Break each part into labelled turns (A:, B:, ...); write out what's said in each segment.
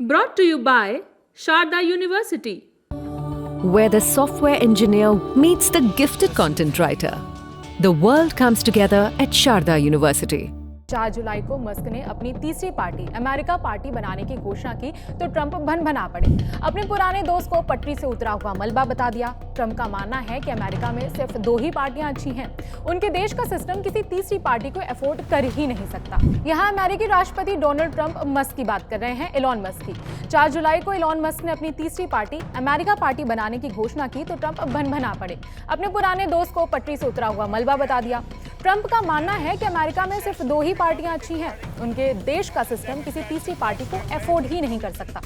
A: Brought to you by Sharda University,
B: where the software engineer meets the gifted content writer. The world comes together at Sharda University.
C: 4 जुलाई को Musk ने अपनी तीसरी party America party बनाने की घोषणा की तो ट्रंप भन-भना पड़े। अपने पुराने दोस्त को पटरी से उतरा हुआ मलबा बता दिया। ट्रंप का मानना है कि अमेरिका में सिर्फ 2 ही पार्टियां अच्छी हैं। उनके देश का सिस्टम किसी तीसरी पार्टी को अफोर्ड कर ही नहीं सकता। यहाँ अमेरिकी राष्ट्रपति डोनाल्ड ट्रंप मस्क की बात कर रहे हैं, एलॉन मस्क की। 4 जुलाई को एलॉन मस्क ने अपनी तीसरी पार्टी अमेरिका पार्टी बनाने की घोषणा की तो ट्रंप भन-भना पड़े। अपने पुराने दोस्त को पटरी से उतरा हुआ मलबा बता दिया। ट्रंप का मानना है कि अमेरिका में सिर्फ 2 ही पार्टियां अच्छी हैं। उनके देश का सिस्टम किसी तीसरी पार्टी को अफोर्ड ही नहीं कर सकता।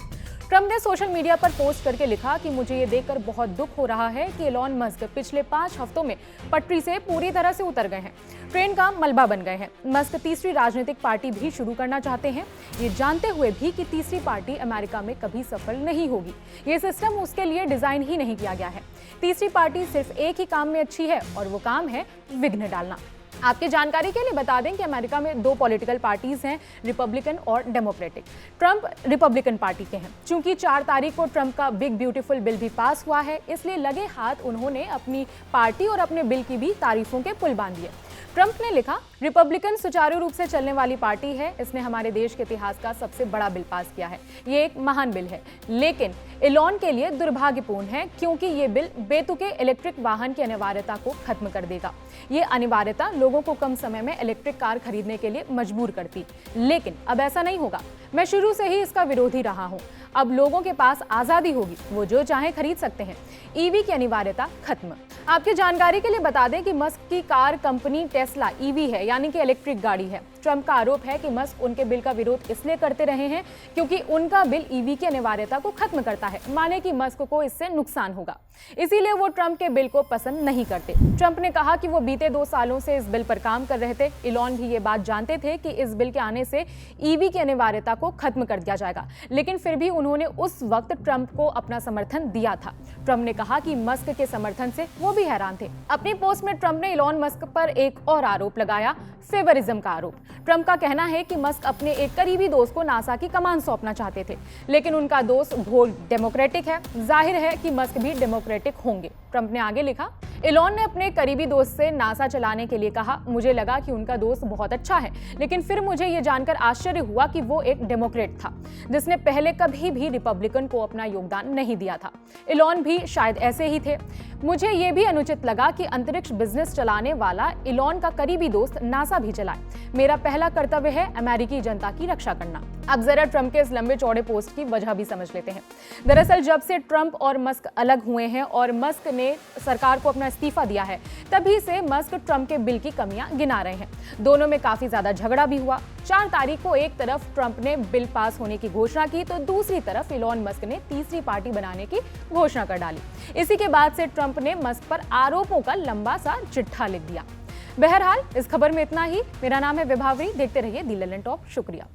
C: ट्रंप ने सोशल मीडिया पर पोस्ट करके लिखा कि मुझे ये देखकर बहुत दुख हो रहा है कि एलॉन मस्क पिछले 5 हफ्तों में पटरी से पूरी तरह से उतर गए हैं, ट्रेन का मलबा बन गए हैं। मस्क तीसरी राजनीतिक पार्टी भी शुरू करना चाहते हैं, ये जानते हुए भी कि तीसरी पार्टी अमेरिका में कभी सफल नहीं होगी। ये सिस्टम उसके लिए डिजाइन ही नहीं किया गया है। तीसरी पार्टी सिर्फ एक ही काम में अच्छी है और वो काम है विघ्न डालना। आपकी जानकारी के लिए बता दें कि अमेरिका में 2 पॉलिटिकल पार्टीज हैं, रिपब्लिकन और डेमोक्रेटिक। ट्रंप रिपब्लिकन पार्टी के हैं। चूंकि 4 तारीख को ट्रंप का बिग ब्यूटीफुल बिल भी पास हुआ है, इसलिए लगे हाथ उन्होंने अपनी पार्टी और अपने बिल की भी तारीफों के पुल बांध दिए। ट्रंप ने लिखा, रिपब्लिकन सुचारू रूप से चलने वाली पार्टी है। इसने हमारे देश के इतिहास का सबसे बड़ा बिल पास किया है। ये एक महान बिल है, लेकिन एलॉन के लिए दुर्भाग्यपूर्ण है क्योंकि ये बिल बेतुके इलेक्ट्रिक वाहन की अनिवार्यता को खत्म कर देगा। ये अनिवार्यता लोगों को कम समय में इलेक्ट्रिक कार खरीदने के लिए मजबूर करती, लेकिन अब ऐसा नहीं होगा। मैं शुरू से ही इसका विरोधी रहा हूँ। अब लोगों के पास आजादी होगी, वो जो चाहे खरीद सकते हैं। ईवी की अनिवार्यता खत्म। आपकी जानकारी के लिए बता दें कि मस्क की कार कंपनी टेस्ला ईवी है, यानी कि इलेक्ट्रिक गाड़ी है। ट्रंप का आरोप है कि मस्क उनके बिल का विरोध इसलिए करते रहे हैं क्योंकि उनका बिल ईवी की अनिवार्यता को खत्म करता है, माने कि मस्क को इससे नुकसान होगा, इसीलिए वो ट्रंप के बिल को पसंद नहीं करते। ट्रंप ने कहा कि वो बीते 2 सालों से इस बिल पर काम कर रहे थे। एलॉन भी ये बात जानते थे कि इस बिल के आने से ईवी की अनिवार्यता को खत्म कर दिया जाएगा, लेकिन फिर भी उन्होंने उस वक्त ट्रंप को अपना समर्थन दिया था। ट्रंप ने कहा कि मस्क के समर्थन से वो भी हैरान थे। अपनी पोस्ट में ट्रंप ने एलॉन मस्क पर एक और आरोप लगाया, फेवरिज्म का आरोप। ट्रंप का कहना है कि मस्क अपने एक करीबी दोस्त को नासा की कमान सौंपना चाहते थे, लेकिन उनका दोस्त घोर डेमोक्रेटिक है। जाहिर है कि मस्क भी डेमोक्रेटिक होंगे। ट्रंप ने आगे लिखा, एलॉन ने अपने करीबी दोस्त से नासा चलाने के लिए कहा। मुझे लगा कि उनका दोस्त बहुत अच्छा है, लेकिन फिर मुझे यह जानकर आश्चर्य हुआ कि वो एक डेमोक्रेट था जिसने पहले कभी भी रिपब्लिकन को अपना योगदान नहीं दिया था। एलॉन भी शायद ऐसे ही थे। मुझे यह भी अनुचित लगा कि अंतरिक्ष बिजनेस चलाने वाला एलॉन का करीबी दोस्त नासा भी चलाए। मेरा पहला कर्तव्य है अमेरिकी जनता की रक्षा करना। अब जरा ट्रंप के इस लंबे चौड़े पोस्ट की वजह भी समझ लेते हैं। दरअसल जब से ट्रंप और मस्क अलग हुए हैं और मस्क ने सरकार को अपना इस्तीफा दिया है, तभी से मस्क ट्रंप के बिल की कमियां गिना रहे हैं। दोनों में काफी ज्यादा झगड़ा भी हुआ। 4 तारीख को एक तरफ ट्रंप ने बिल पास होने की घोषणा की तो दूसरी तरफ एलॉन मस्क ने तीसरी पार्टी बनाने की घोषणा कर डाली। इसी के बाद से ट्रंप ने मस्क पर आरोपों का लंबा सा चिट्ठा लिख दिया। बहरहाल इस खबर में इतना ही। मेरा नाम है विभावरी। देखते रहिए दी ललन टॉप। शुक्रिया।